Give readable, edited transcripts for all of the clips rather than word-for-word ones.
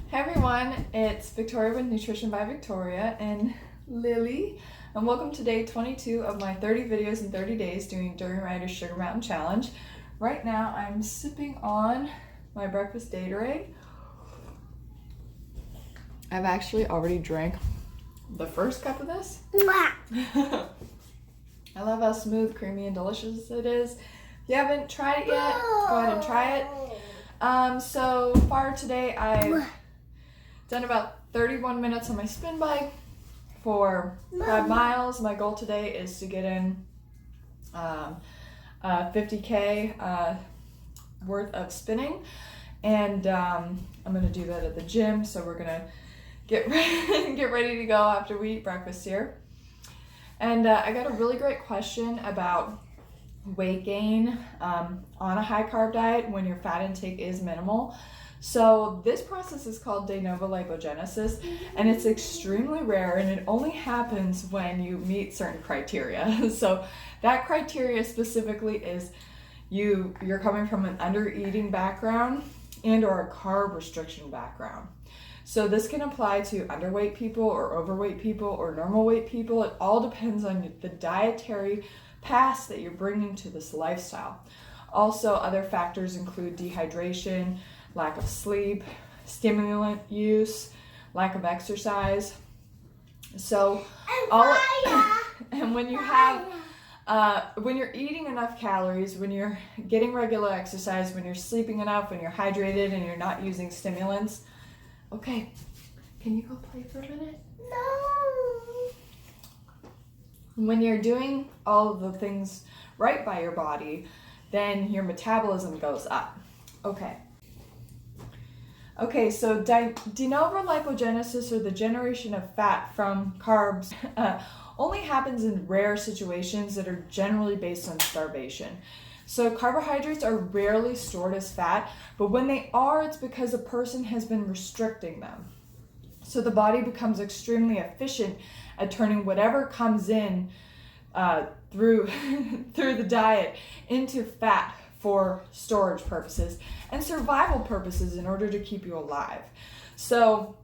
Hey everyone, it's Victoria with Nutrition by Victoria and Lily, and welcome to day 22 of my 30 videos in 30 days doing Durianrider Sugar Mountain Challenge. Right now I'm sipping on my breakfast Durianrider. I've actually already drank the first cup of this. I love how smooth, creamy, and delicious it is. If you haven't tried it yet, go ahead and try it. So far today I've done about 31 minutes on my spin bike for 5 miles. My goal today is to get in 50K worth of spinning, and I'm gonna do that at the gym. So we're gonna get ready to go after we eat breakfast here. And I got a really great question about weight gain on a high carb diet when your fat intake is minimal. So this process is called de novo lipogenesis, and it's extremely rare, and it only happens when you meet certain criteria. So that criteria specifically is you're coming from an under eating background and or a carb restriction background. So this can apply to underweight people or overweight people or normal weight people. It all depends on the dietary past that you're bringing to this lifestyle. Also, other factors include dehydration, lack of sleep, stimulant use, lack of exercise. So and when you have when you're eating enough calories, when you're getting regular exercise, when you're sleeping enough, when you're hydrated and you're not using stimulants. Okay, can you go play for a minute? No. When you're doing all of the things right by your body, then your metabolism goes up. Okay, so de novo lipogenesis, or the generation of fat from carbs, only happens in rare situations that are generally based on starvation. So carbohydrates are rarely stored as fat, but when they are, it's because a person has been restricting them. So the body becomes extremely efficient at turning whatever comes in through the diet into fat for storage purposes and survival purposes in order to keep you alive. So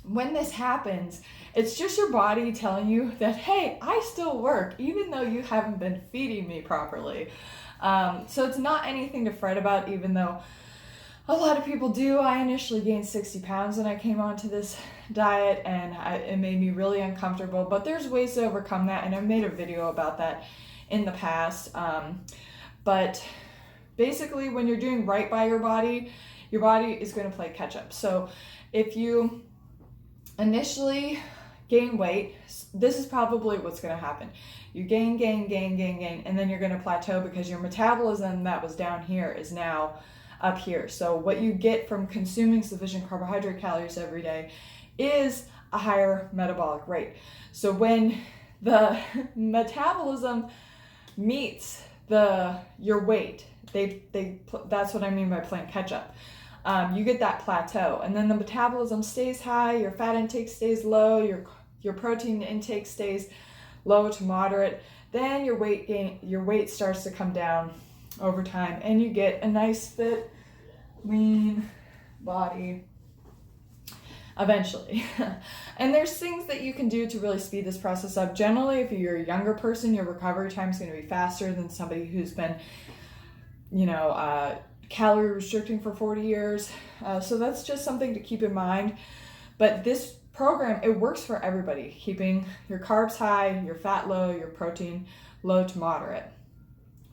when this happens, it's just your body telling you that, hey, I still work even though you haven't been feeding me properly. So it's not anything to fret about, even though a lot of people do. I initially gained 60 pounds when I came onto this diet, and it made me really uncomfortable, but there's ways to overcome that, and I've made a video about that in the past. But basically, when you're doing right by your body is going to play catch up. So if you initially gain weight, this is probably what's going to happen. You gain, and then you're going to plateau because your metabolism that was down here is now up here. So what you get from consuming sufficient carbohydrate calories every day is a higher metabolic rate. So when the metabolism meets your weight, that's what I mean by playing catch up. You get that plateau, and then the metabolism stays high, your fat intake stays low, your protein intake stays low to moderate. Then your weight starts to come down over time, and you get a nice fit, lean body eventually. And there's things that you can do to really speed this process up. Generally, if you're a younger person, your recovery time is going to be faster than somebody who's been, calorie restricting for 40 years. So that's just something to keep in mind. But this program, it works for everybody, keeping your carbs high, your fat low, your protein low to moderate.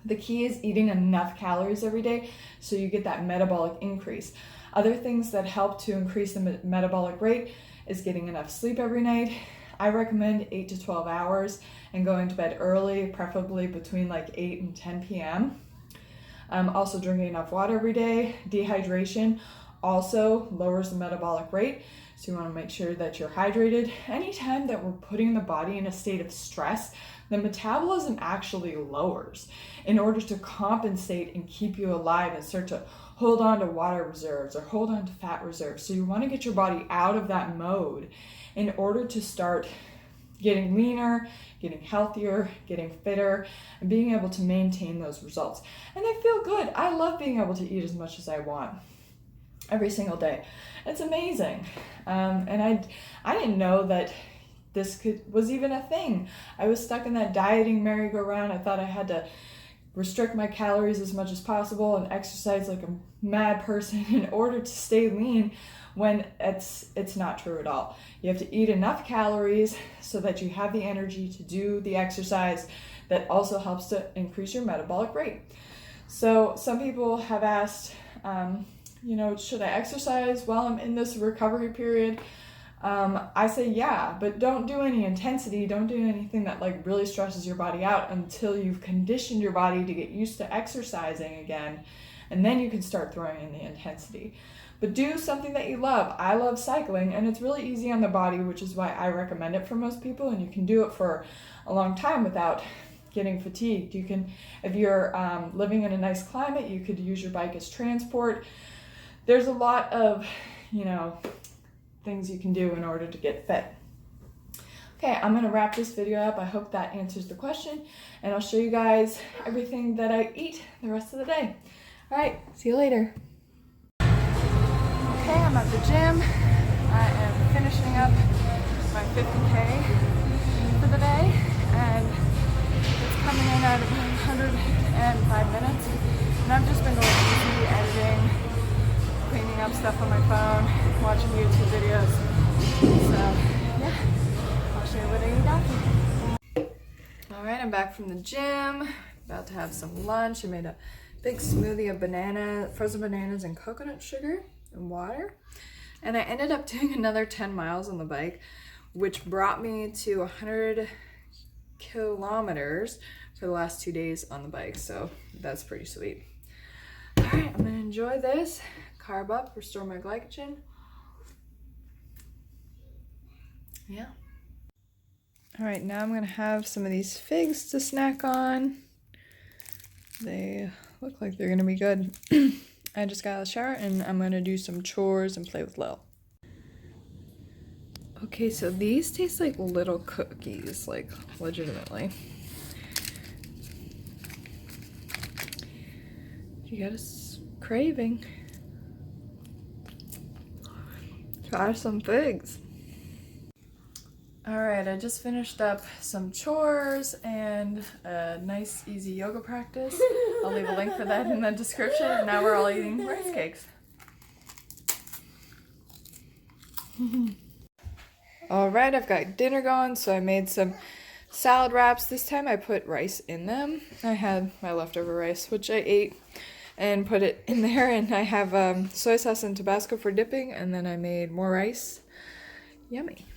The key is eating enough calories every day so you get that metabolic increase. Other things that help to increase the metabolic rate is getting enough sleep every night. I recommend 8 to 12 hours and going to bed early, preferably between like 8 and 10 p.m. Also drinking enough water every day. Dehydration also lowers the metabolic rate, so you want to make sure that you're hydrated. Anytime that we're putting the body in a state of stress, the metabolism actually lowers in order to compensate and keep you alive and start to hold on to water reserves or hold on to fat reserves. So you want to get your body out of that mode in order to start getting leaner, getting healthier, getting fitter, and being able to maintain those results. And they feel good. I love being able to eat as much as I want. every single day. It's amazing. And I didn't know that this was even a thing. I was stuck in that dieting merry-go-round. I thought I had to restrict my calories as much as possible and exercise like a mad person in order to stay lean, when it's not true at all. You have to eat enough calories so that you have the energy to do the exercise that also helps to increase your metabolic rate. So some people have asked, should I exercise while I'm in this recovery period? I say yeah, but don't do any intensity. Don't do anything that like really stresses your body out until you've conditioned your body to get used to exercising again, and then you can start throwing in the intensity. But do something that you love. I love cycling, and it's really easy on the body, which is why I recommend it for most people, and you can do it for a long time without getting fatigued. You can, if you're living in a nice climate, you could use your bike as transport. There's a lot of, things you can do in order to get fit. Okay, I'm gonna wrap this video up. I hope that answers the question, and I'll show you guys everything that I eat the rest of the day. All right, see you later. Okay, I'm at the gym. I am finishing up my 50K for the day, and it's coming in at 105 minutes. And I've just been going easy, editing, cleaning up stuff on my phone, watching YouTube videos. So, yeah, I'll show you what I eat after. All right, I'm back from the gym. About to have some lunch. I made a big smoothie of frozen bananas and coconut sugar and water. And I ended up doing another 10 miles on the bike, which brought me to 100 kilometers for the last 2 days on the bike. So that's pretty sweet. All right, I'm gonna enjoy this, carb up, restore my glycogen. Yeah. All right, now I'm gonna have some of these figs to snack on. They look like they're gonna be good. I just got out of the shower and I'm gonna do some chores and play with Lil. Okay, so these taste like little cookies, like legitimately. If you got a craving, try some figs. All right, I just finished up some chores and a nice easy yoga practice. I'll leave a link for that in the description. And now we're all eating rice cakes. All right, I've got dinner going, so I made some salad wraps. This time I put rice in them. I had my leftover rice, which I ate, and put it in there, and I have soy sauce and Tabasco for dipping, and then I made more rice. Yummy.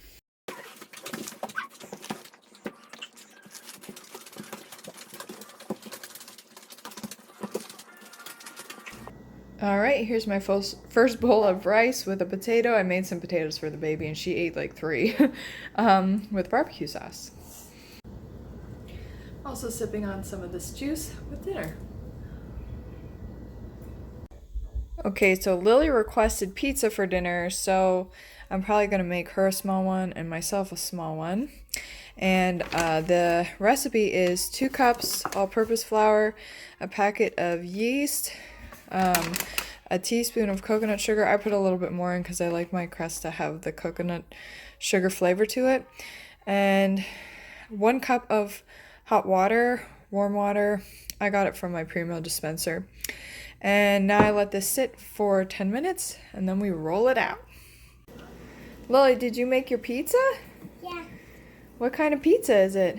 All right, here's my first bowl of rice with a potato. I made some potatoes for the baby, and she ate like 3 with barbecue sauce. Also sipping on some of this juice with dinner. Okay, so Lily requested pizza for dinner, so I'm probably going to make her a small one and myself a small one. And the recipe is 2 cups all-purpose flour, a packet of yeast, a teaspoon of coconut sugar. I put a little bit more in because I like my crust to have the coconut sugar flavor to it. And 1 cup of hot water, warm water. I got it from my pre-meal dispenser. And now I let this sit for 10 minutes and then we roll it out. Lily, did you make your pizza? Yeah. What kind of pizza is it?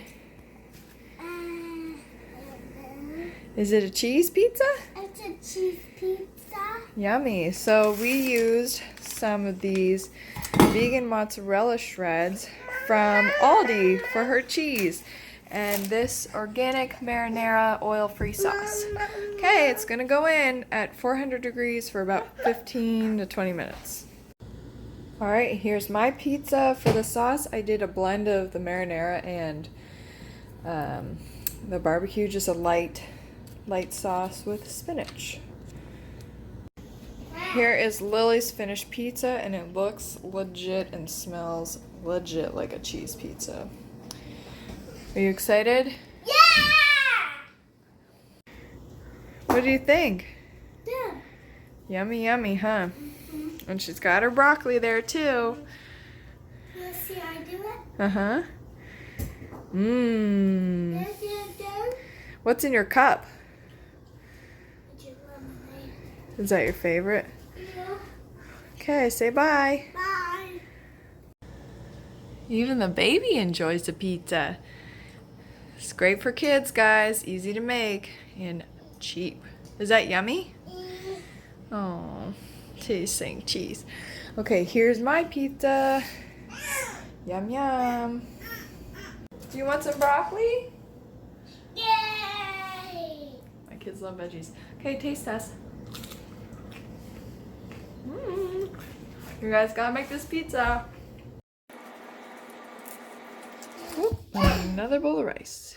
Is it a cheese pizza? It's a cheese pizza. Yummy. So we used some of these vegan mozzarella shreds from Aldi for her cheese. And this organic marinara oil-free sauce. Okay, it's gonna go in at 400 degrees for about 15 to 20 minutes. All right, here's my pizza. For the sauce, I did a blend of the marinara and the barbecue, just a light sauce with spinach. Here is Lily's finished pizza, and it looks legit and smells legit like a cheese pizza. Are you excited? Yeah! What do you think? Yeah. Yummy, yummy, huh? And she's got her broccoli there too. You see I do it? Uh-huh. Mmm. There's your What's in your cup? lemonade. Is that your favorite? Yeah. Okay, say bye. Bye. Even the baby enjoys the pizza. It's great for kids, guys. Easy to make and cheap. Is that yummy? Oh, she's saying cheese. Okay, here's my pizza. Yum, yum. Do you want some broccoli? Yay! My kids love veggies. Okay, taste test. You guys gotta make this pizza. Whoop, another bowl of rice.